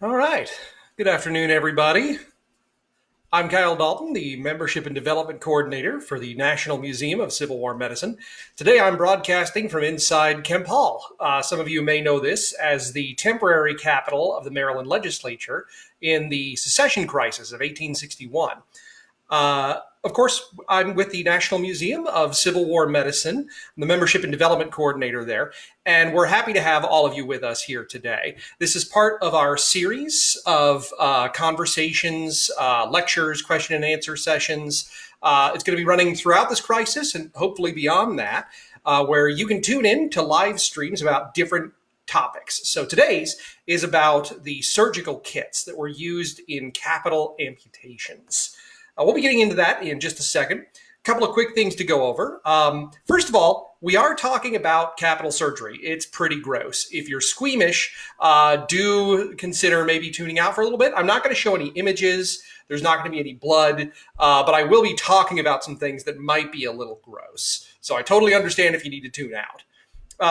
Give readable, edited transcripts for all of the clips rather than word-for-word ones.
All right. Good afternoon, everybody. I'm Kyle Dalton, the Membership and Development Coordinator for the National Museum of Civil War Medicine. Today I'm broadcasting from inside Kemp Hall. Some of you may know this as the temporary capital of the Maryland legislature in the secession crisis of 1861. Of course, I'm with the National Museum of Civil War Medicine. I'm the Membership and Development Coordinator there, and we're happy to have all of you with us here today. This is part of our series of conversations, lectures, question and answer sessions. It's going to be running throughout this crisis and hopefully beyond that, where you can tune in to live streams about different topics. So today's is about the surgical kits that were used in capital amputations. We'll be getting into that in just a second. A couple of quick things to go over. First of all, we are talking about capital surgery. It's pretty gross. If you're squeamish, do consider maybe tuning out for a little bit. I'm not going to show any images. There's not going to be any blood, but I will be talking about some things that might be a little gross. So I totally understand if you need to tune out.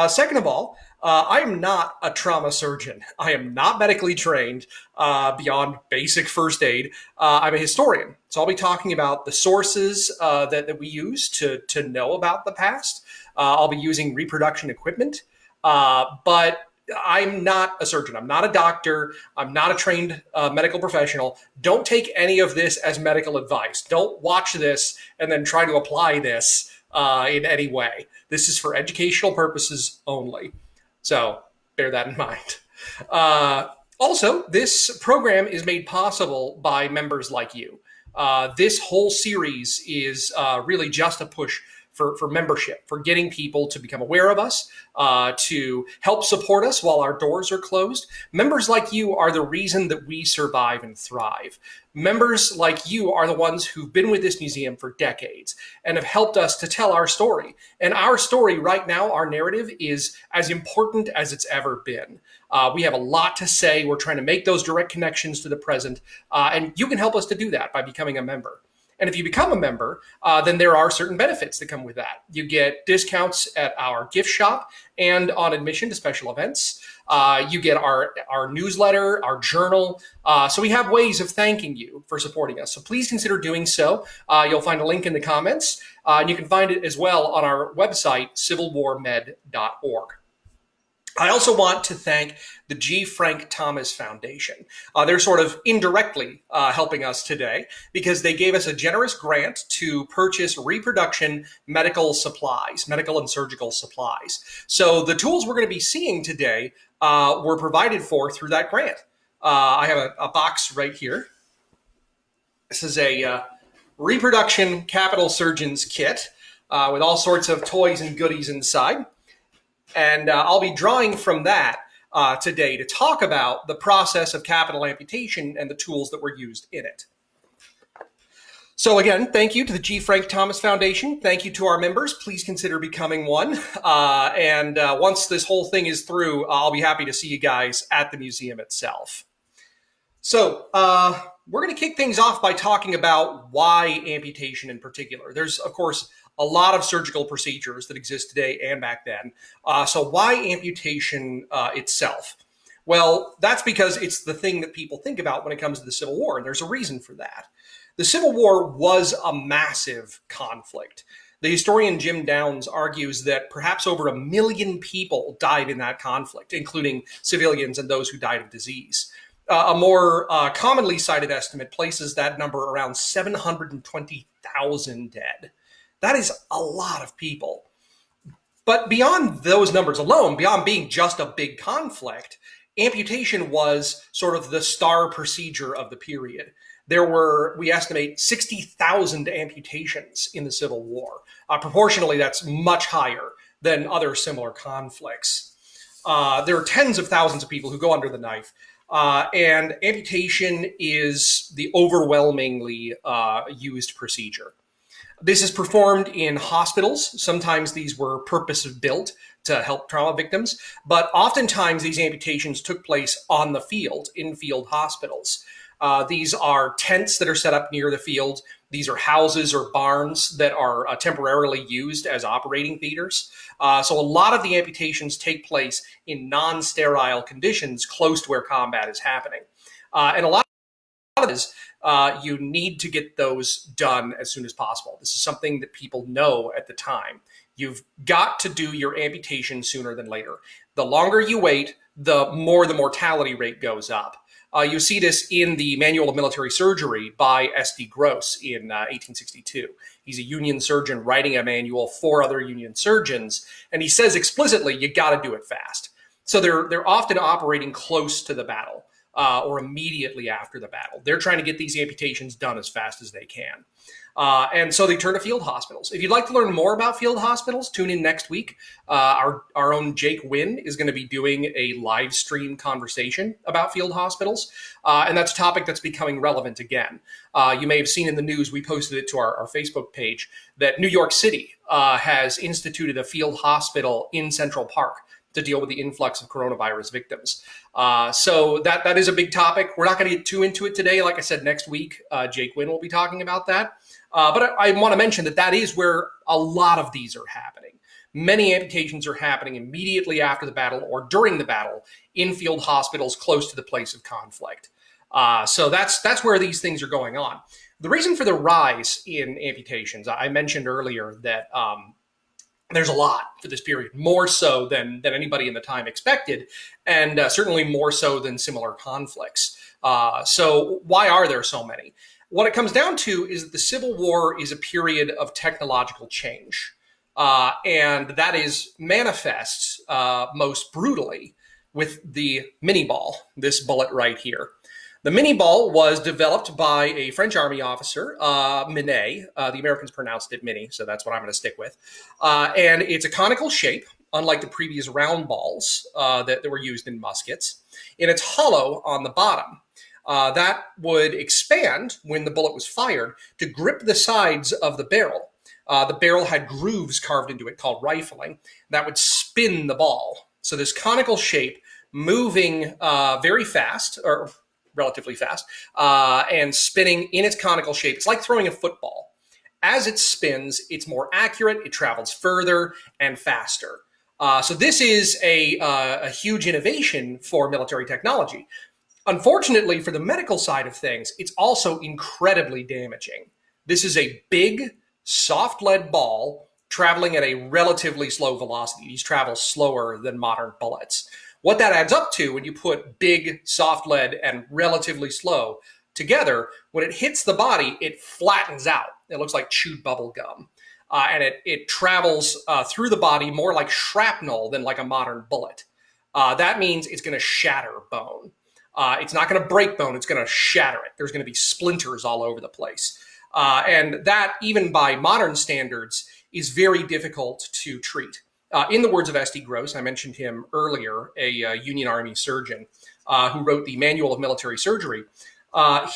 Second of all, I am not a trauma surgeon. I am not medically trained beyond basic first aid. I'm a historian. So I'll be talking about the sources that we use to know about the past. I'll be using reproduction equipment, but I'm not a surgeon. I'm not a doctor. I'm not a trained medical professional. Don't take any of this as medical advice. Don't watch this and then try to apply this in any way. This is for educational purposes only. So bear that in mind. Also, this program is made possible by members like you. This whole series is really just a push for membership, for getting people to become aware of us, to help support us while our doors are closed. Members like you are the reason that we survive and thrive. Members like you are the ones who've been with this museum for decades and have helped us to tell our story. And our story right now, our narrative, is as important as it's ever been. We have a lot to say. We're trying to make those direct connections to the present, and you can help us to do that by becoming a member. And if you become a member, then there are certain benefits that come with that. You get discounts at our gift shop and on admission to special events. You get our newsletter, our journal. So we have ways of thanking you for supporting us. So please consider doing so. You'll find a link in the comments, and you can find it as well on our website, civilwarmed.org. I also want to thank the G. Frank Thomas Foundation. They're sort of indirectly helping us today because they gave us a generous grant to purchase reproduction medical supplies, medical and surgical supplies. So the tools we're going to be seeing today were provided for through that grant. I have a box right here. This is a reproduction capital surgeon's kit with all sorts of toys and goodies inside. And I'll be drawing from that today to talk about the process of capital amputation and the tools that were used in it. So again, thank you to the G. Frank Thomas Foundation. Thank you to our members. Please consider becoming one. And once this whole thing is through, I'll be happy to see you guys at the museum itself. So we're going to kick things off by talking about why amputation in particular. There's, of course, a lot of surgical procedures that exist today and back then. So why amputation itself? Well, that's because it's the thing that people think about when it comes to the Civil War, and there's a reason for that. The Civil War was a massive conflict. The historian Jim Downs argues that perhaps over 1 million people died in that conflict, including civilians and those who died of disease. A more commonly cited estimate places that number around 720,000 dead. That is a lot of people. But beyond those numbers alone, beyond being just a big conflict, amputation was sort of the star procedure of the period. There were, we estimate, 60,000 amputations in the Civil War. Proportionally, that's much higher than other similar conflicts. There are tens of thousands of people who go under the knife. And amputation is the overwhelmingly used procedure. This is performed in hospitals. Sometimes these were purpose-built to help trauma victims, but oftentimes these amputations took place on the field, in field hospitals. These are tents that are set up near the field. These are houses or barns that are temporarily used as operating theaters. So a lot of the amputations take place in non-sterile conditions close to where combat is happening. And a lot of it is you need to get those done as soon as possible. This is something that people know at the time. You've got to do your amputation sooner than later. The longer you wait, the more the mortality rate goes up. You see this in the Manual of Military Surgery by S.D. Gross in 1862. He's a Union surgeon writing a manual for other Union surgeons, and he says explicitly, you got to do it fast. So they're often operating close to the battle or immediately after the battle. They're trying to get these amputations done as fast as they can. And so they turn to field hospitals. If you'd like to learn more about field hospitals, tune in next week. Our own Jake Wynn is going to be doing a live stream conversation about field hospitals. And that's a topic that's becoming relevant again. You may have seen in the news, we posted it to our Facebook page, that New York City has instituted a field hospital in Central Park to deal with the influx of coronavirus victims. So that is a big topic. We're not going to get too into it today. Like I said, next week, Jake Wynn will be talking about that. But I want to mention that is where a lot of these are happening. Many amputations are happening immediately after the battle or during the battle in field hospitals close to the place of conflict. So that's where these things are going on. The reason for the rise in amputations, I mentioned earlier that there's a lot for this period, more so than anybody in the time expected, and certainly more so than similar conflicts. So why are there so many? What it comes down to is that the Civil War is a period of technological change, and that is manifests most brutally with the Miniball, this bullet right here. The Miniball was developed by a French Army officer, Minet. The Americans pronounced it Mini, so that's what I'm going to stick with. And it's a conical shape, unlike the previous round balls that were used in muskets. And it's hollow on the bottom. That would expand when the bullet was fired to grip the sides of the barrel. The barrel had grooves carved into it called rifling that would spin the ball. So this conical shape moving very fast, or relatively fast, and spinning in its conical shape. It's like throwing a football. As it spins, it's more accurate, it travels further and faster. So this is a huge innovation for military technology. Unfortunately, for the medical side of things, it's also incredibly damaging. This is a big, soft lead ball traveling at a relatively slow velocity. These travel slower than modern bullets. What that adds up to when you put big, soft lead and relatively slow together, when it hits the body, it flattens out. It looks like chewed bubble gum. And it travels through the body more like shrapnel than like a modern bullet. That means it's going to shatter bone. It's not going to break bone, it's going to shatter it. There's going to be splinters all over the place. And that, even by modern standards, is very difficult to treat. In the words of S.D. Gross, I mentioned him earlier, a Union Army surgeon who wrote the Manual of Military Surgery,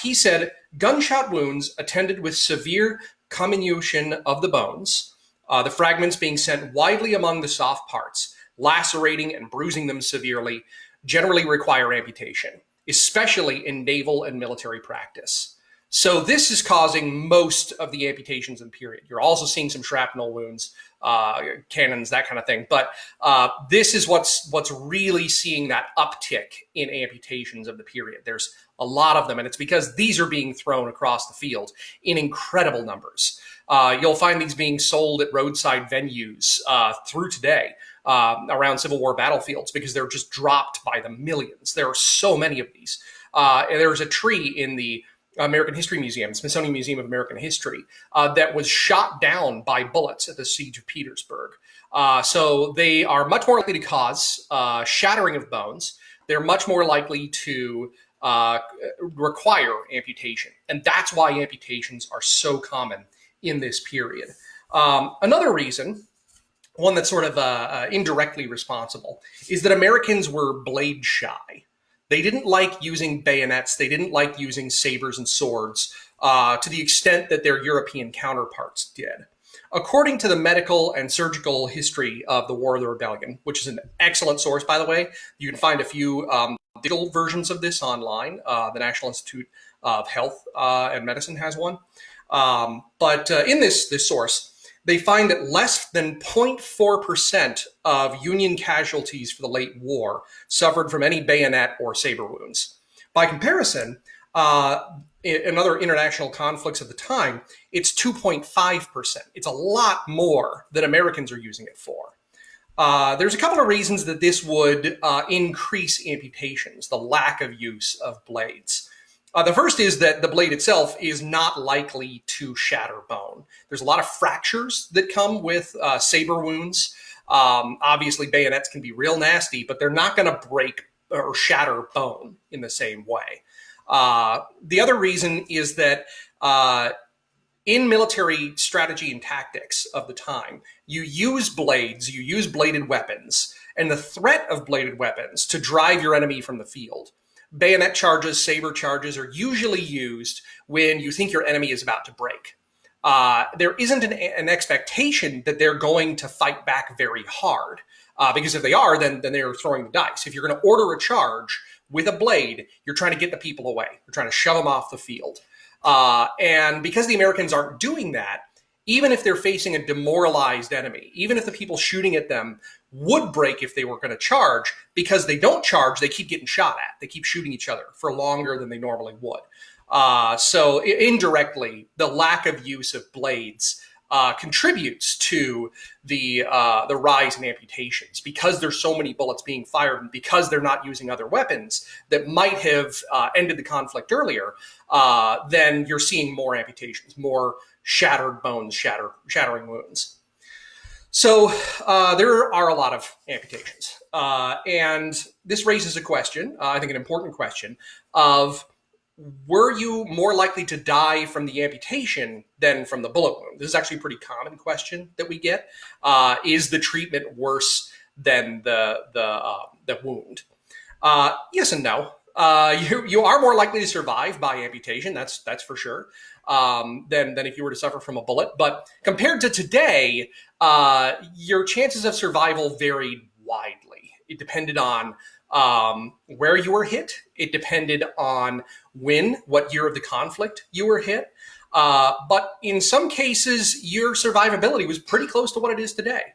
he said, gunshot wounds attended with severe comminution of the bones, the fragments being sent widely among the soft parts, lacerating and bruising them severely, generally require amputation, especially in naval and military practice. So this is causing most of the amputations in the period. You're also seeing some shrapnel wounds, cannons, that kind of thing. But this is what's really seeing that uptick in amputations of the period. There's a lot of them, and it's because these are being thrown across the field in incredible numbers. You'll find these being sold at roadside venues through today around Civil War battlefields because they're just dropped by the millions. There are so many of these. And there's a tree in the American History Museum, Smithsonian Museum of American History, that was shot down by bullets at the Siege of Petersburg. So they are much more likely to cause shattering of bones. They're much more likely to require amputation. And that's why amputations are so common in this period. Another reason, one that's sort of indirectly responsible, is that Americans were blade shy. They didn't like using bayonets. They didn't like using sabers and swords to the extent that their European counterparts did. According to the medical and surgical history of the War of the Rebellion, which is an excellent source, by the way, you can find a few digital versions of this online. The National Institute of Health and Medicine has one. But in this source, they find that less than 0.4% of Union casualties for the late war suffered from any bayonet or saber wounds. By comparison, in other international conflicts of the time, it's 2.5%. It's a lot more than Americans are using it for. There's a couple of reasons that this would increase amputations, the lack of use of blades. The first is that the blade itself is not likely to shatter bone. There's a lot of fractures that come with saber wounds. Obviously, bayonets can be real nasty, but they're not going to break or shatter bone in the same way. The other reason is that in military strategy and tactics of the time, you use blades, you use bladed weapons, and the threat of bladed weapons to drive your enemy from the field. Bayonet charges, saber charges are usually used when you think your enemy is about to break. There isn't an expectation that they're going to fight back very hard, because if they are, then they're throwing the dice. If you're going to order a charge with a blade, you're trying to get the people away. You're trying to shove them off the field. And because the Americans aren't doing that, even if they're facing a demoralized enemy, even if the people shooting at them would break if they were going to charge, because they don't charge, they keep getting shot at. They keep shooting each other for longer than they normally would. So indirectly, the lack of use of blades contributes to the rise in amputations, because there's so many bullets being fired, and because they're not using other weapons that might have ended the conflict earlier. Then you're seeing more amputations, more shattered bones, shattering wounds. So there are a lot of amputations, and this raises a question, I think an important question, of were you more likely to die from the amputation than from the bullet wound? This is actually a pretty common question that we get. Is the treatment worse than the wound? Yes and no. You are more likely to survive by amputation. That's for sure. Than if you were to suffer from a bullet. But compared to today, your chances of survival varied widely. It depended on where you were hit. It depended on what year of the conflict you were hit. But in some cases, your survivability was pretty close to what it is today.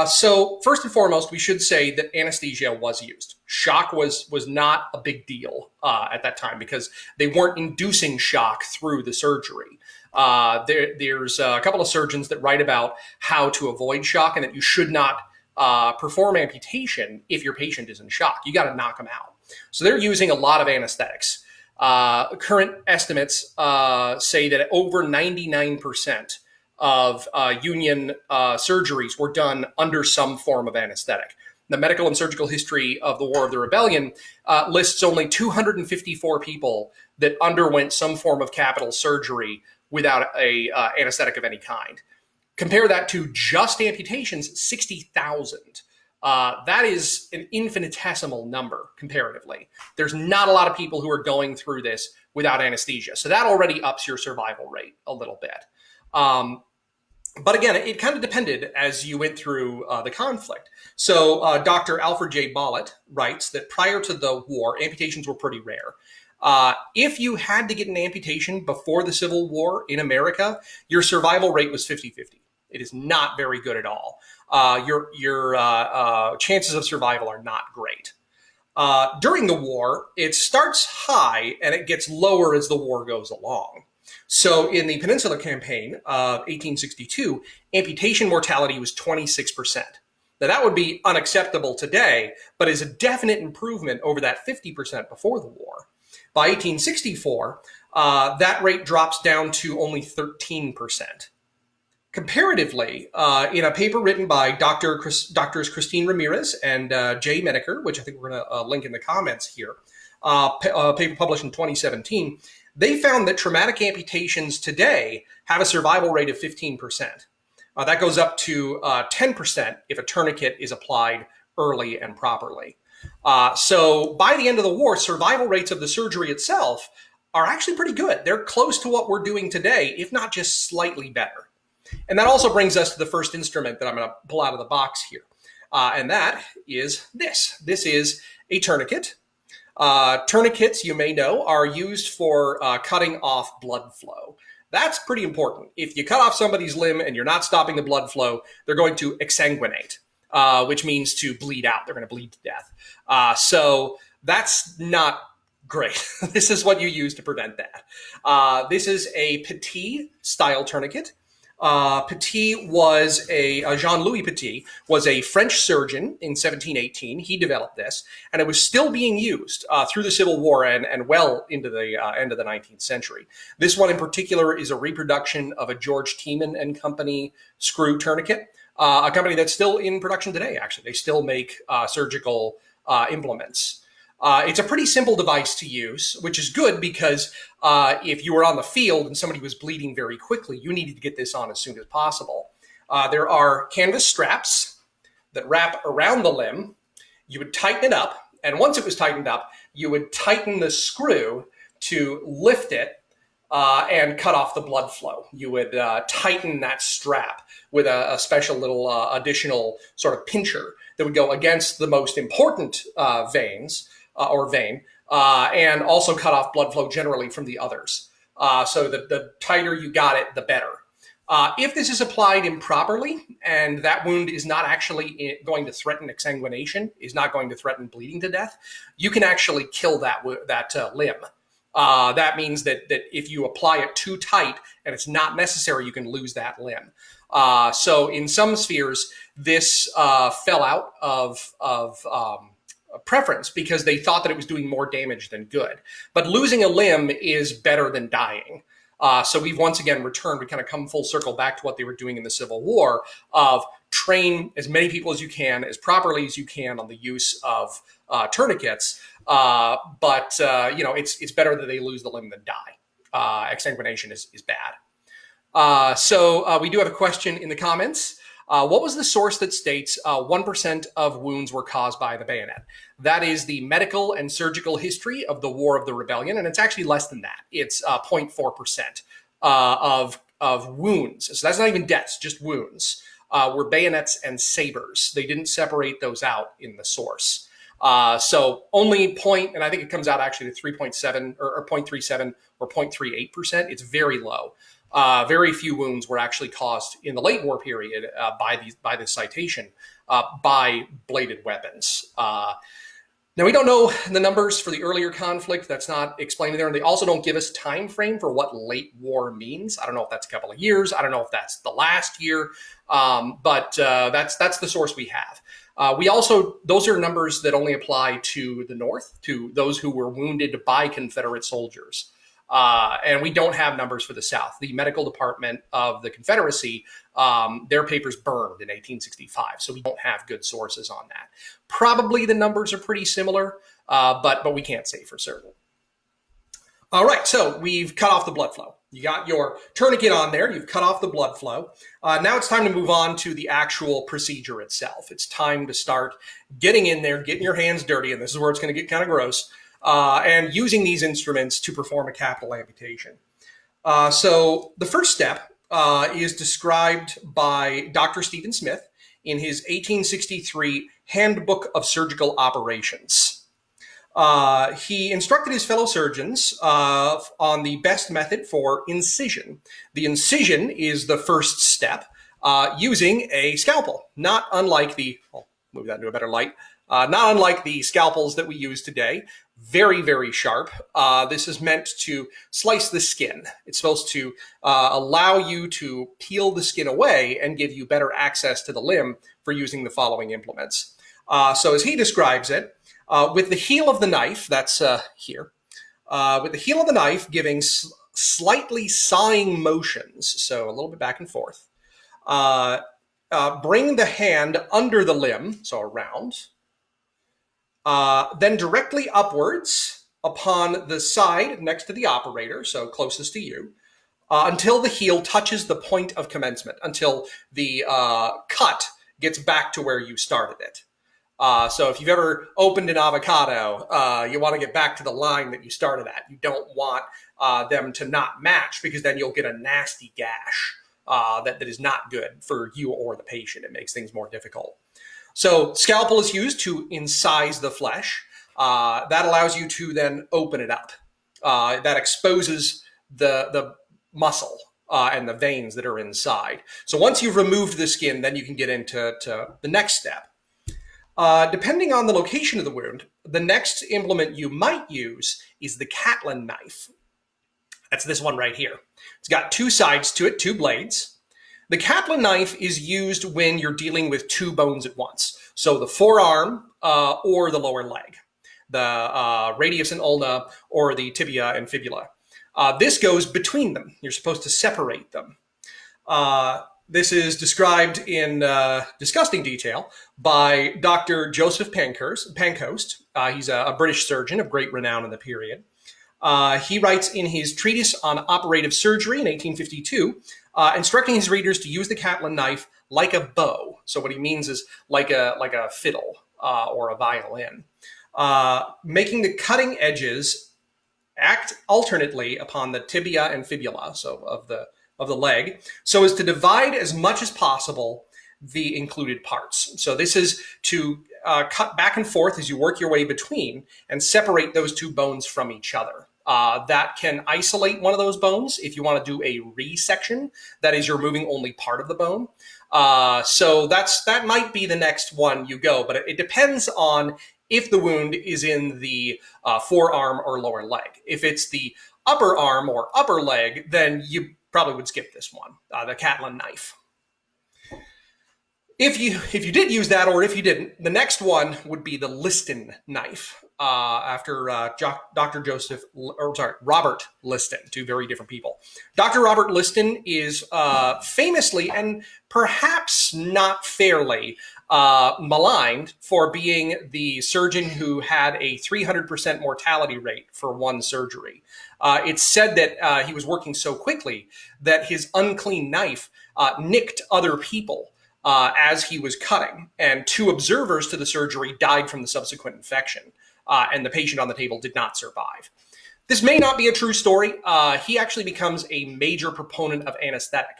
So first and foremost, we should say that anesthesia was used. Shock was not a big deal at that time, because they weren't inducing shock through the surgery. There's a couple of surgeons that write about how to avoid shock, and that you should not perform amputation if your patient is in shock. You got to knock them out. So they're using a lot of anesthetics. Current estimates say that over 99% of Union surgeries were done under some form of anesthetic. The medical and surgical history of the War of the Rebellion lists only 254 people that underwent some form of capital surgery without a anesthetic of any kind. Compare that to just amputations, 60,000. That is an infinitesimal number comparatively. There's not a lot of people who are going through this without anesthesia. So that already ups your survival rate a little bit. But again, it kind of depended as you went through the conflict. So Dr. Alfred J. Mollett writes that prior to the war, amputations were pretty rare. If you had to get an amputation before the Civil War in America, your survival rate was 50-50. It is not very good at all. Your chances of survival are not great. During the war, it starts high and it gets lower as the war goes along. So in the Peninsula Campaign of 1862, amputation mortality was 26%. Now that would be unacceptable today, but is a definite improvement over that 50% before the war. By 1864, that rate drops down to only 13%. Comparatively, in a paper written by Doctors Christine Ramirez and Jay Menaker, which I think we're going to link in the comments here, a paper published in 2017, they found that traumatic amputations today have a survival rate of 15%. That goes up to 10% if a tourniquet is applied early and properly. So by the end of the war, survival rates of the surgery itself are actually pretty good. They're close to what we're doing today, if not just slightly better. And that also brings us to the first instrument that I'm going to pull out of the box here. And that is this. This is a tourniquet. Tourniquets, you may know, are used for cutting off blood flow. That's pretty important. If you cut off somebody's limb and you're not stopping the blood flow, they're going to exsanguinate, which means to bleed out. They're going to bleed to death. So that's not Great. This is what you use to prevent that. This is a Petit Style tourniquet. Petit was Jean-Louis Petit was a French surgeon in 1718. He developed this, and it was still being used through the Civil War and well into the end of the 19th century. This one in particular is a reproduction of a George Tiemann and Company screw tourniquet, a company that's still in production today, actually. They still make surgical implements. It's a pretty simple device to use, which is good because if you were on the field and somebody was bleeding very quickly, you needed to get this on as soon as possible. There are canvas straps that wrap around the limb. You would tighten it up, and once it was tightened up, you would tighten the screw to lift it and cut off the blood flow. You would tighten that strap with a special little additional sort of pincher that would go against the most important veins, or vein, and also cut off blood flow generally from the others. So the tighter you got it, the better. If this is applied improperly and that wound is not actually going to threaten exsanguination, is not going to threaten bleeding to death, you can actually kill that limb. That means that if you apply it too tight and it's not necessary, you can lose that limb. So in some spheres, this fell out of preference because they thought that it was doing more damage than good. But losing a limb is better than dying. So we've once again returned, we kind of come full circle back to what they were doing in the Civil War of train as many people as you can, as properly as you can on the use of tourniquets. But it's better that they lose the limb than die. Exsanguination is bad. So we do have a question in the comments. What was the source that states 1% of wounds were caused by the bayonet? That is the medical and surgical history of the War of the Rebellion, and it's actually less than that. It's 0.4% of wounds. So that's not even deaths, just wounds, were bayonets and sabers. They didn't separate those out in the source. So only and I think it comes out actually to 3.7 or 0.37 or 0.38%. It's very low. Very few wounds were actually caused in the late war period by this citation by bladed weapons. Now, we don't know the numbers for the earlier conflict. That's not explained there. And they also don't give us time frame for what late war means. I don't know if that's a couple of years. I don't know if that's the last year. But that's the source we have. Those are numbers that only apply to the North, to those who were wounded by Confederate soldiers. And we don't have numbers for the South. The medical department of the Confederacy, their papers burned in 1865. So we don't have good sources on that. Probably the numbers are pretty similar, but we can't say for certain. All right, so we've cut off the blood flow. You got your tourniquet on there. You've cut off the blood flow. Now it's time to move on to the actual procedure itself. It's time to start getting in there, getting your hands dirty, and this is where it's going to get kind of gross. And using these instruments to perform a capital amputation. So the first step is described by Dr. Stephen Smith in his 1863 Handbook of Surgical Operations. He instructed his fellow surgeons on the best method for incision. The incision is the first step using a scalpel, not unlike I'll move that into a better light, not unlike the scalpels that we use today. Very, very sharp. This is meant to slice the skin. It's supposed to allow you to peel the skin away and give you better access to the limb for using the following implements. So as he describes it, with the heel of the knife, that's here, with the heel of the knife giving slightly sawing motions, so a little bit back and forth, bring the hand under the limb, so around, then directly upwards upon the side next to the operator, so closest to you, until the heel touches the point of commencement, until the cut gets back to where you started it. So if you've ever opened an avocado, you want to get back to the line that you started at. You don't want them to not match because then you'll get a nasty gash that is not good for you or the patient. It makes things more difficult. So scalpel is used to incise the flesh. That allows you to then open it up. That exposes the muscle and the veins that are inside. So once you've removed the skin, then you can get into the next step. Depending on the location of the wound, The next implement you might use is the Catlin knife. That's this one right here. It's got two sides to it, two blades. The Catlin knife is used when you're dealing with two bones at once. So the forearm or the lower leg, the radius and ulna or the tibia and fibula. This goes between them. You're supposed to separate them. This is described in disgusting detail by Dr. Joseph Pancoast. He's a British surgeon of great renown in the period. He writes in his treatise on operative surgery in 1852, instructing his readers to use the Catlin knife like a bow. So what he means is like a fiddle or a violin, making the cutting edges act alternately upon the tibia and fibula, so of the leg, so as to divide as much as possible the included parts. So this is to cut back and forth as you work your way between and separate those two bones from each other. That can isolate one of those bones if you want to do a resection. That is, you're removing only part of the bone. So that might be the next one you go, but it depends on if the wound is in the forearm or lower leg. If it's the upper arm or upper leg, then you probably would skip this one, the Catlin knife. If you did use that, or if you didn't, the next one would be the Liston knife, after Robert Liston, two very different people. Dr. Robert Liston is famously and perhaps not fairly maligned for being the surgeon who had a 300% mortality rate for one surgery. It's said that he was working so quickly that his unclean knife nicked other people as he was cutting, and two observers to the surgery died from the subsequent infection, and the patient on the table did not survive. This may not be a true story. He actually becomes a major proponent of anesthetic.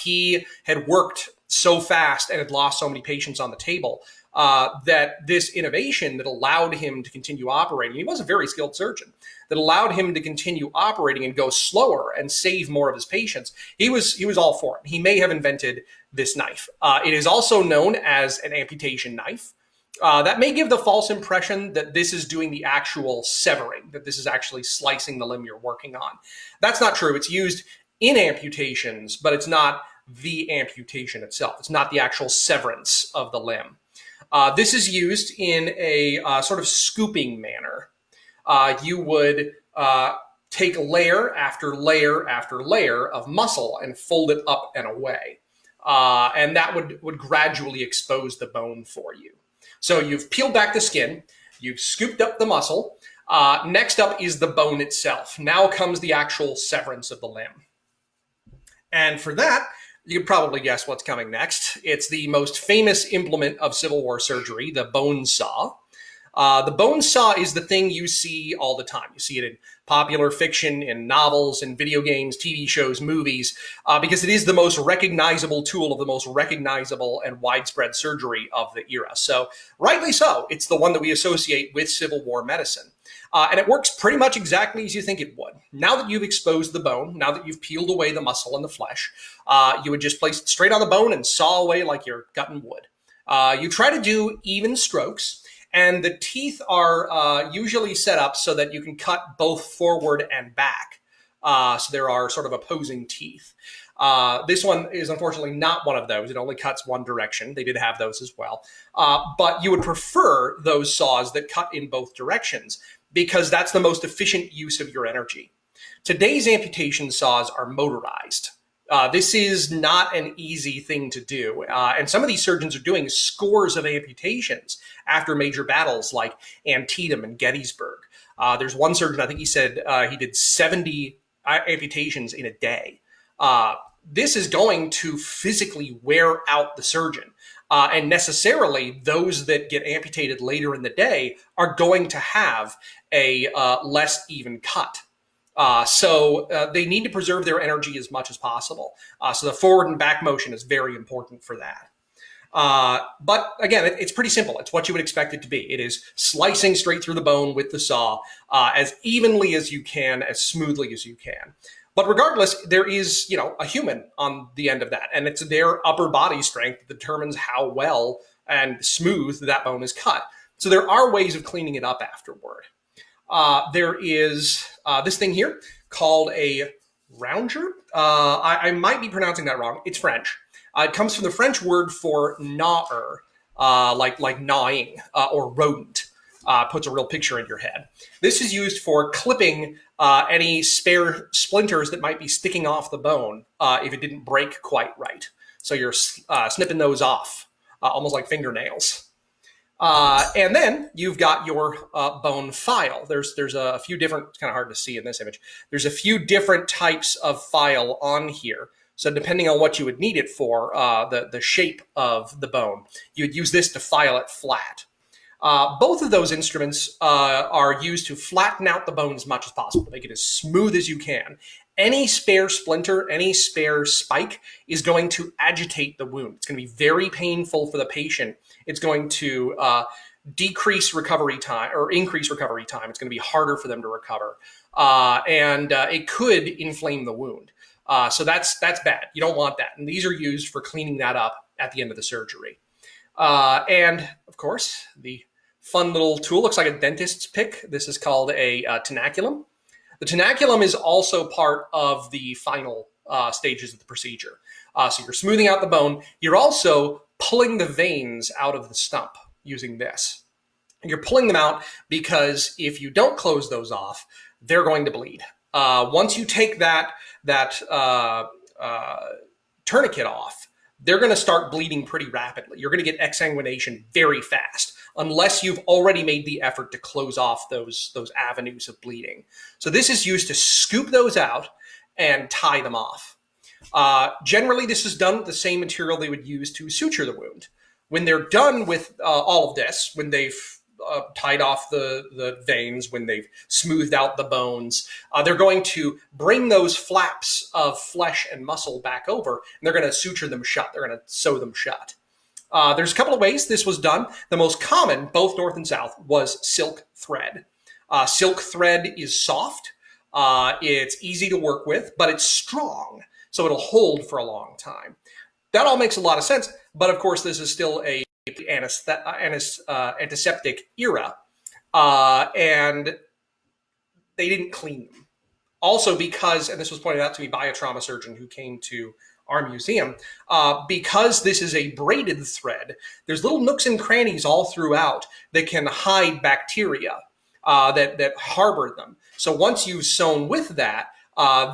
He had worked so fast and had lost so many patients on the table that this innovation that allowed him to continue operating, he was a very skilled surgeon, that allowed him to continue operating and go slower and save more of his patients. He was all for it. He may have invented this knife. It is also known as an amputation knife. That may give the false impression that this is doing the actual severing, that this is actually slicing the limb you're working on. That's not true. It's used in amputations, but it's not the amputation itself. It's not the actual severance of the limb. This is used in a sort of scooping manner. You would take layer after layer after layer of muscle and fold it up and away. And that would gradually expose the bone for you. So you've peeled back the skin, you've scooped up the muscle. Next up is the bone itself. Now comes the actual severance of the limb. And for that, you can probably guess what's coming next. It's the most famous implement of Civil War surgery, the bone saw. The bone saw is the thing you see all the time. You see it in popular fiction, in novels, in video games, TV shows, movies, because it is the most recognizable tool of the most recognizable and widespread surgery of the era. So rightly so, it's the one that we associate with Civil War medicine. And it works pretty much exactly as you think it would. Now that you've exposed the bone, now that you've peeled away the muscle and the flesh, you would just place it straight on the bone and saw away like you're cutting wood. You try to do even strokes, and the teeth are usually set up so that you can cut both forward and back. So there are sort of opposing teeth. This one is unfortunately not one of those. It only cuts one direction. They did have those as well. But you would prefer those saws that cut in both directions because that's the most efficient use of your energy. Today's amputation saws are motorized. This is not an easy thing to do. And some of these surgeons are doing scores of amputations after major battles like Antietam and Gettysburg. There's one surgeon, I think he said he did 70 amputations in a day. This is going to physically wear out the surgeon. And necessarily, those that get amputated later in the day are going to have a less even cut. So they need to preserve their energy as much as possible. So the forward and back motion is very important for that. But again, it's pretty simple. It's what you would expect it to be. It is slicing straight through the bone with the saw as evenly as you can, as smoothly as you can. But regardless, there is, a human on the end of that, and it's their upper body strength that determines how well and smooth that bone is cut. So there are ways of cleaning it up afterward. There is this thing here called a rounger. I might be pronouncing that wrong. It's French. It comes from the French word for gnawer, like gnawing or rodent. Puts a real picture in your head. This is used for clipping any spare splinters that might be sticking off the bone if it didn't break quite right. So you're snipping those off, almost like fingernails. And then you've got your bone file. There's a few different, it's kind of hard to see in this image. There's a few different types of file on here. So depending on what you would need it for, the shape of the bone, you'd use this to file it flat. Both of those instruments are used to flatten out the bone as much as possible, to make it as smooth as you can. Any spare splinter, any spare spike is going to agitate the wound. It's going to be very painful for the patient. It's going to decrease recovery time or increase recovery time. It's going to be harder for them to recover. And it could inflame the wound. So that's bad. You don't want that. And these are used for cleaning that up at the end of the surgery. And of course, the fun little tool looks like a dentist's pick. This is called a tenaculum. The tenaculum is also part of the final stages of the procedure. So you're smoothing out the bone. You're also pulling the veins out of the stump using this. You're pulling them out because if you don't close those off, they're going to bleed. Once you take that tourniquet off, they're going to start bleeding pretty rapidly. You're going to get exsanguination very fast unless you've already made the effort to close off those avenues of bleeding. So this is used to scoop those out and tie them off. Generally, this is done with the same material they would use to suture the wound. When they're done with all of this, when they've tied off the veins, when they've smoothed out the bones, they're going to bring those flaps of flesh and muscle back over, and they're going to suture them shut. They're going to sew them shut. There's a couple of ways this was done. The most common, both north and south, was silk thread. Silk thread is soft. It's easy to work with, but it's strong, so it'll hold for a long time. That all makes a lot of sense, but of course this is still a antiseptic era, and they didn't clean them. Also because, and this was pointed out to me by a trauma surgeon who came to our museum, because this is a braided thread, there's little nooks and crannies all throughout that can hide bacteria that harbor them. So once you've sewn with that,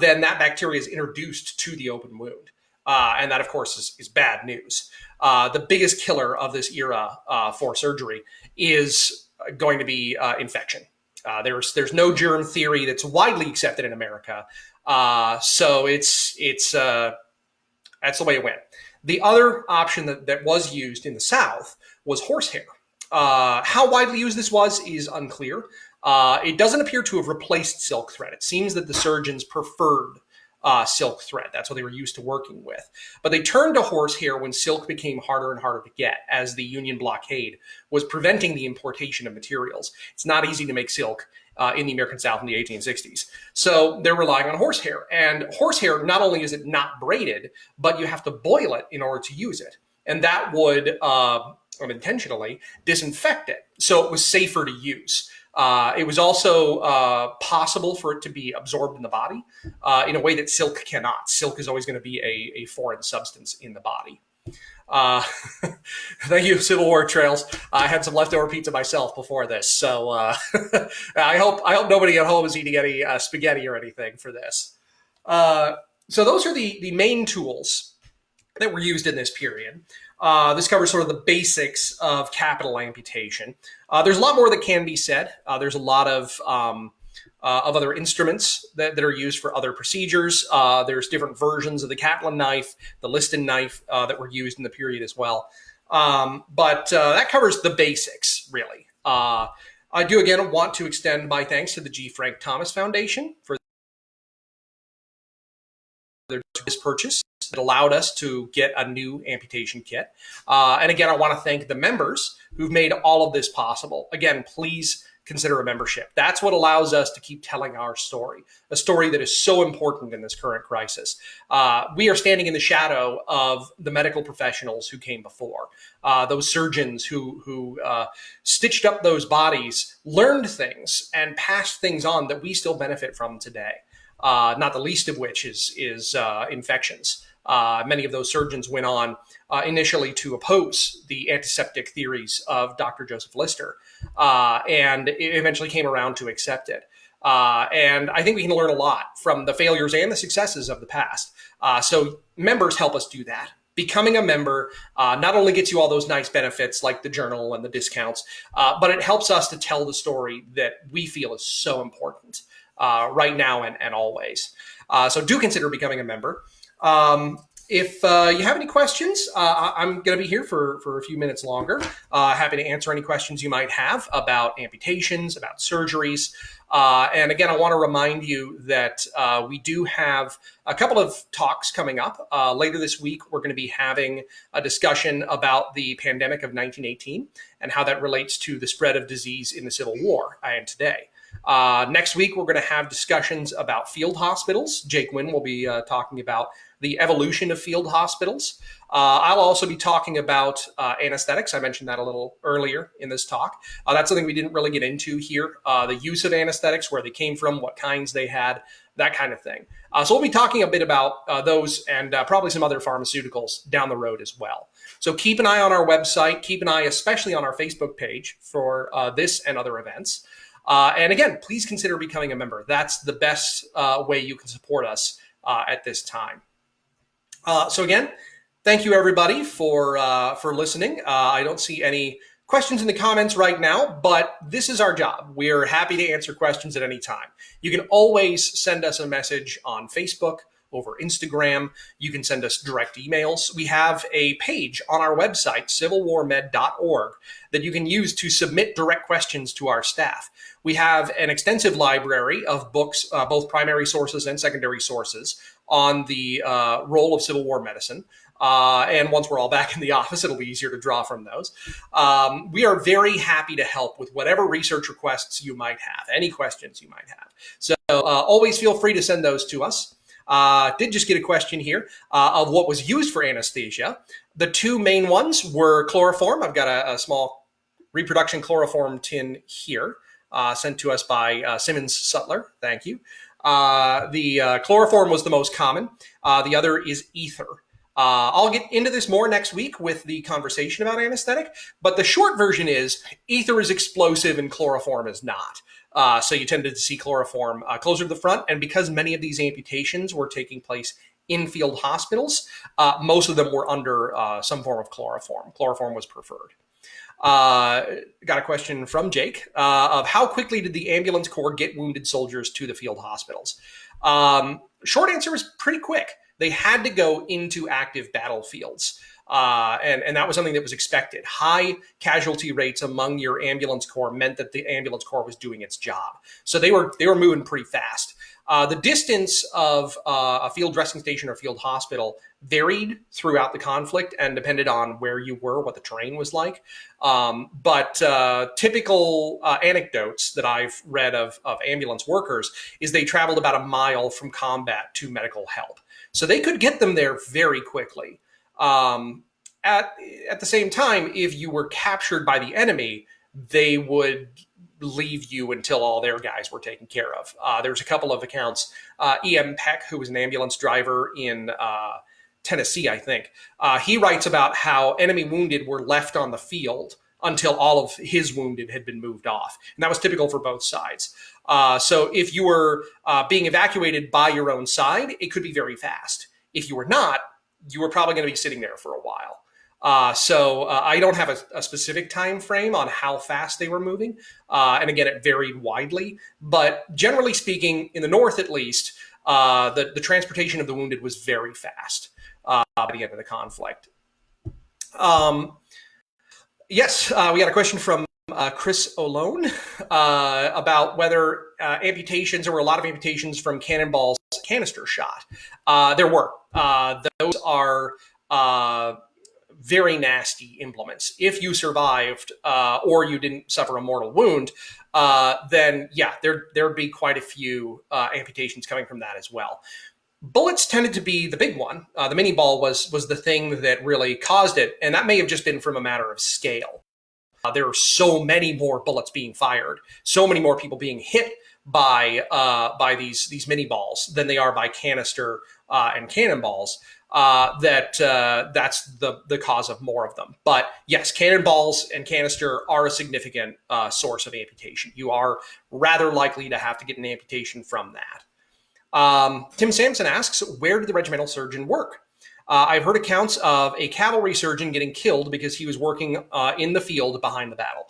then that bacteria is introduced to the open wound. And that, of course, is bad news. The biggest killer of this era for surgery is going to be infection. There's no germ theory that's widely accepted in America. So that's the way it went. The other option that was used in the South was horsehair. How widely used this was is unclear. It doesn't appear to have replaced silk thread. It seems that the surgeons preferred silk thread. That's what they were used to working with. But they turned to horsehair when silk became harder and harder to get, as the Union blockade was preventing the importation of materials. It's not easy to make silk in the American South in the 1860s. So they're relying on horsehair. And horsehair, not only is it not braided, but you have to boil it in order to use it. And that would unintentionally disinfect it. So it was safer to use. It was also possible for it to be absorbed in the body in a way that silk cannot. Silk is always going to be a foreign substance in the body. Thank you, Civil War Trails. I had some leftover pizza myself before this, so I hope nobody at home is eating any spaghetti or anything for this. So those are the main tools that were used in this period. This covers sort of the basics of capital amputation. There's a lot more that can be said. There's a lot of other instruments that are used for other procedures. There's different versions of the Catlin knife, the Liston knife that were used in the period as well. But that covers the basics, really. I do, again, want to extend my thanks to the G. Frank Thomas Foundation for this purchase that allowed us to get a new amputation kit. And again, I want to thank the members who've made all of this possible. Again, please consider a membership. That's what allows us to keep telling our story, a story that is so important in this current crisis. We are standing in the shadow of the medical professionals who came before, those surgeons who stitched up those bodies, learned things, and passed things on that we still benefit from today. Not the least of which is infections. Many of those surgeons went on initially to oppose the antiseptic theories of Dr. Joseph Lister, and eventually came around to accept it. And I think we can learn a lot from the failures and the successes of the past. So members help us do that. Becoming a member not only gets you all those nice benefits like the journal and the discounts, but it helps us to tell the story that we feel is so important right now and always. So do consider becoming a member. If you have any questions, I'm going to be here for a few minutes longer. Happy to answer any questions you might have about amputations, about surgeries. And again, I want to remind you that we do have a couple of talks coming up. Later this week, we're going to be having a discussion about the pandemic of 1918 and how that relates to the spread of disease in the Civil War and today. Next week, we're going to have discussions about field hospitals. Jake Wynn will be talking about the evolution of field hospitals. I'll also be talking about anesthetics. I mentioned that a little earlier in this talk. That's something we didn't really get into here. The use of anesthetics, where they came from, what kinds they had, that kind of thing. So we'll be talking a bit about those and probably some other pharmaceuticals down the road as well. So keep an eye on our website. Keep an eye especially on our Facebook page for this and other events. And again, please consider becoming a member. That's the best way you can support us at this time. So again, thank you everybody for listening. I don't see any questions in the comments right now, but this is our job. We're happy to answer questions at any time. You can always send us a message on Facebook, over Instagram. You can send us direct emails. We have a page on our website, civilwarmed.org, that you can use to submit direct questions to our staff. We have an extensive library of books, both primary sources and secondary sources, on the role of Civil War medicine. And once we're all back in the office, it'll be easier to draw from those. We are very happy to help with whatever research requests you might have, any questions you might have. So always feel free to send those to us. Did just get a question here of what was used for anesthesia. The two main ones were chloroform. I've got a small reproduction chloroform tin here, sent to us by Simmons Sutler. Thank you. The chloroform was the most common. The other is ether. I'll get into this more next week with the conversation about anesthetic, but the short version is ether is explosive and chloroform is not. So you tended to see chloroform closer to the front, and because many of these amputations were taking place in field hospitals, most of them were under some form of chloroform. Chloroform was preferred. Got a question from Jake of how quickly did the ambulance corps get wounded soldiers to the field hospitals? Short answer is pretty quick. They had to go into active battlefields. And that was something that was expected. High casualty rates among your ambulance corps meant that the ambulance corps was doing its job. So they were moving pretty fast. The distance of a field dressing station or field hospital varied throughout the conflict and depended on where you were, what the terrain was like. But typical anecdotes that I've read of ambulance workers is they traveled about a mile from combat to medical help. So they could get them there very quickly. At the same time, if you were captured by the enemy, they would leave you until all their guys were taken care of. There's a couple of accounts. E.M. Peck, who was an ambulance driver in Tennessee, I think, he writes about how enemy wounded were left on the field until all of his wounded had been moved off. And that was typical for both sides. So if you were being evacuated by your own side, it could be very fast. If you were not, you were probably going to be sitting there for a while. So I don't have a specific time frame on how fast they were moving. And again, it varied widely. But generally speaking, in the North at least, the transportation of the wounded was very fast by the end of the conflict. Yes, we got a question from Chris Olone about whether there were a lot of amputations from cannonballs canister shot. There were. Those are very nasty implements. If you survived or you didn't suffer a mortal wound, then yeah, there'd be quite a few amputations coming from that as well. Bullets tended to be the big one. The Miniball was the thing that really caused it, and that may have just been from a matter of scale. There are so many more bullets being fired, so many more people being hit by these mini balls than they are by canister and cannonballs. That's the cause of more of them. But yes, cannonballs and canister are a significant source of amputation. You are rather likely to have to get an amputation from that. Tim Sampson asks, where did the regimental surgeon work? I've heard accounts of a cavalry surgeon getting killed because he was working in the field behind the battle.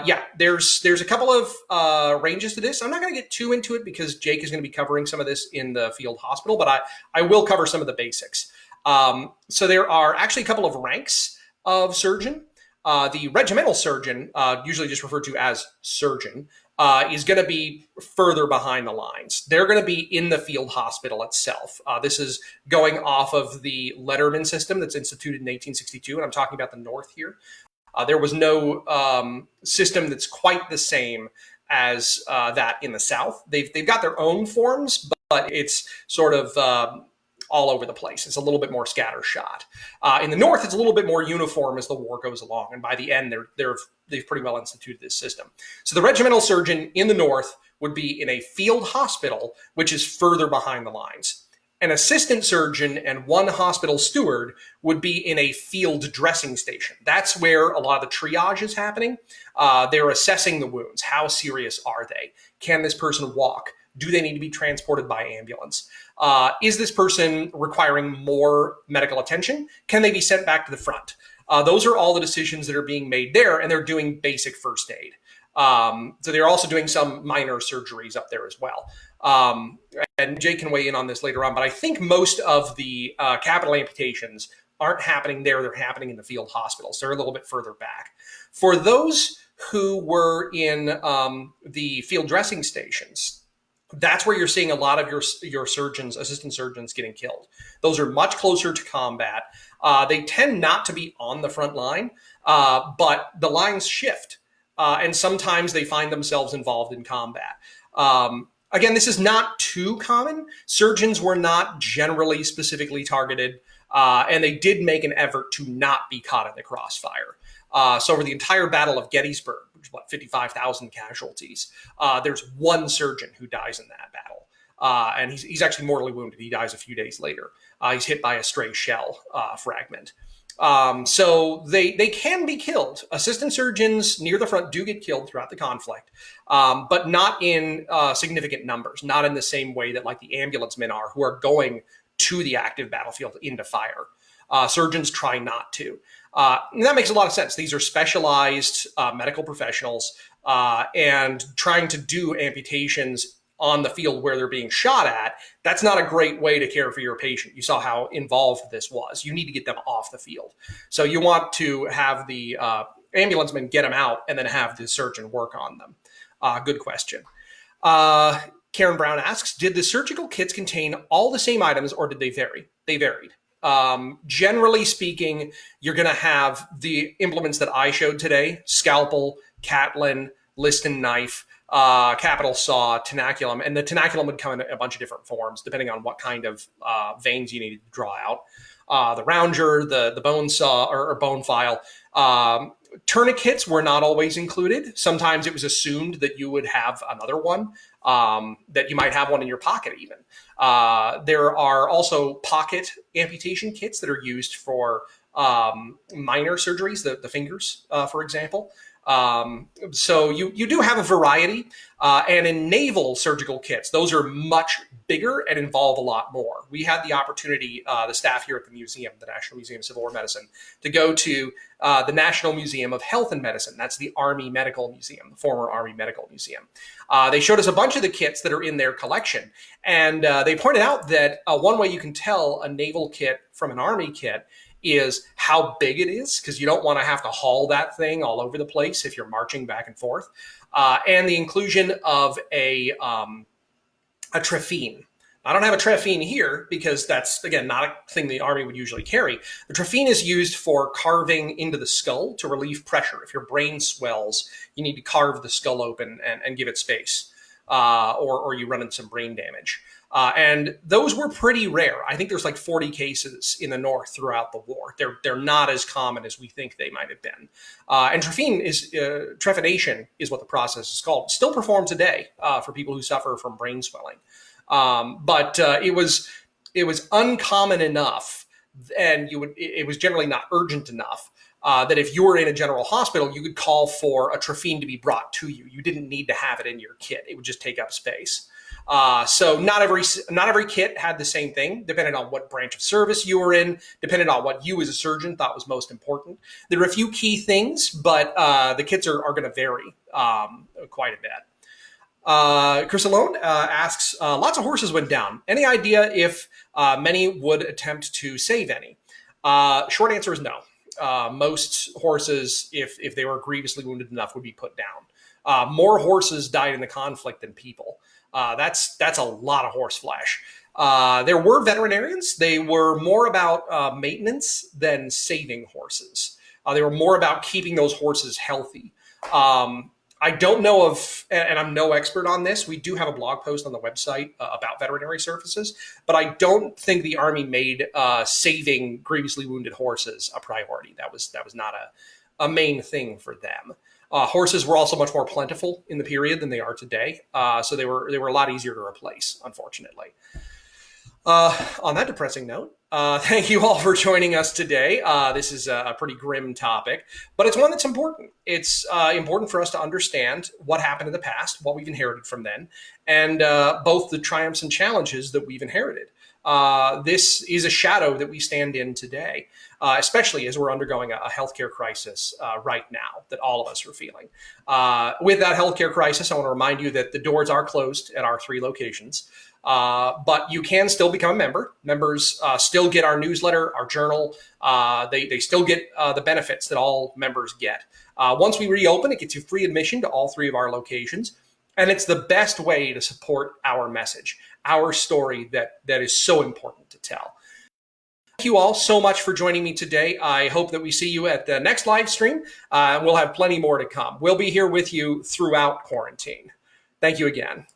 Yeah, there's a couple of ranges to this. I'm not going to get too into it because Jake is going to be covering some of this in the field hospital, but I will cover some of the basics. So there are actually a couple of ranks of surgeon. The regimental surgeon, usually just referred to as surgeon, is going to be further behind the lines. They're going to be in the field hospital itself. This is going off of the Letterman system that's instituted in 1862, and I'm talking about the North here. There was no system that's quite the same as that in the South. They've got their own forms, but it's sort of all over the place. It's a little bit more scattershot. In the North, it's a little bit more uniform as the war goes along, and by the end, they've pretty well instituted this system. So the regimental surgeon in the North would be in a field hospital, which is further behind the lines. An assistant surgeon and one hospital steward would be in a field dressing station. That's where a lot of the triage is happening. They're assessing the wounds. How serious are they? Can this person walk? Do they need to be transported by ambulance? Is this person requiring more medical attention? Can they be sent back to the front? Those are all the decisions that are being made there, and they're doing basic first aid. So they're also doing some minor surgeries up there as well. And Jake can weigh in on this later on, but I think most of the capital amputations aren't happening there. They're happening in the field hospitals. They're a little bit further back. For those who were in the field dressing stations, that's where you're seeing a lot of your surgeons, assistant surgeons getting killed. Those are much closer to combat. They tend not to be on the front line, but the lines shift. And sometimes they find themselves involved in combat. Again, this is not too common. Surgeons were not generally specifically targeted, and they did make an effort to not be caught in the crossfire. So over the entire Battle of Gettysburg, which is 55,000 casualties, there's one surgeon who dies in that battle. And he's actually mortally wounded. He dies a few days later. He's hit by a stray shell fragment. So they can be killed. Assistant surgeons near the front do get killed throughout the conflict, but not in significant numbers, not in the same way that like the ambulance men are, who are going to the active battlefield into fire. Surgeons try not to. And that makes a lot of sense. These are specialized medical professionals, and trying to do amputations on the field where they're being shot at, that's not a great way to care for your patient. You saw how involved this was. You need to get them off the field. So you want to have the ambulance men get them out and then have the surgeon work on them. Good question. Karen Brown asks, did the surgical kits contain all the same items or did they vary? They varied. Generally speaking, you're going to have the implements that I showed today: scalpel, Catlin, Liston knife, capital saw, tenaculum, and the tenaculum would come in a bunch of different forms depending on what kind of veins you needed to draw out. The rounger, the bone saw or bone file. Tourniquets were not always included. Sometimes it was assumed that you would have another one, that you might have one in your pocket even. There are also pocket amputation kits that are used for minor surgeries, the fingers, for example. So you do have a variety, and in naval surgical kits, those are much bigger and involve a lot more. We had the opportunity, the staff here at the museum, the National Museum of Civil War Medicine, to go to the National Museum of Health and Medicine. That's the Army Medical Museum, the former Army Medical Museum. They showed us a bunch of the kits that are in their collection, and they pointed out that one way you can tell a naval kit from an Army kit is how big it is, because you don't want to have to haul that thing all over the place if you're marching back and forth. And the inclusion of a Trafine. I don't have a Trafine here because that's, again, not a thing the Army would usually carry. The Trafine is used for carving into the skull to relieve pressure. If your brain swells, you need to carve the skull open and give it space, or you run into some brain damage. And those were pretty rare. I think there's like 40 cases in the North throughout the war. They're not as common as we think they might have been. And trephination is what the process is called. Still performed today for people who suffer from brain swelling. But it was uncommon enough, and it was generally not urgent enough that if you were in a general hospital, you could call for a Trafine to be brought to you. You didn't need to have it in your kit; it would just take up space. So not every kit had the same thing, depending on what branch of service you were in, depending on what you as a surgeon thought was most important. There are a few key things, but the kits are going to vary quite a bit. Chris Alone asks, lots of horses went down. Any idea if many would attempt to save any? Short answer is no. Most horses, if they were grievously wounded enough, would be put down. More horses died in the conflict than people. That's a lot of horse flesh. There were veterinarians. They were more about maintenance than saving horses. They were more about keeping those horses healthy. I don't know of, and I'm no expert on this, we do have a blog post on the website about veterinary services, but I don't think the Army made saving grievously wounded horses a priority. That was not a main thing for them. Horses were also much more plentiful in the period than they are today, so they were a lot easier to replace, unfortunately. On that depressing note, thank you all for joining us today. This is a pretty grim topic, but it's one that's important. It's important for us to understand what happened in the past, what we've inherited from then, and both the triumphs and challenges that we've inherited. This is a shadow that we stand in today, especially as we're undergoing a healthcare crisis right now that all of us are feeling. With that healthcare crisis, I want to remind you that the doors are closed at our 3 locations. But you can still become a member. Members still get our newsletter, our journal. They still get the benefits that all members get. Once we reopen, it gets you free admission to all 3 of our locations. And it's the best way to support our message, our story that is so important to tell. Thank you all so much for joining me today. I hope that we see you at the next live stream. We'll have plenty more to come. We'll be here with you throughout quarantine. Thank you again.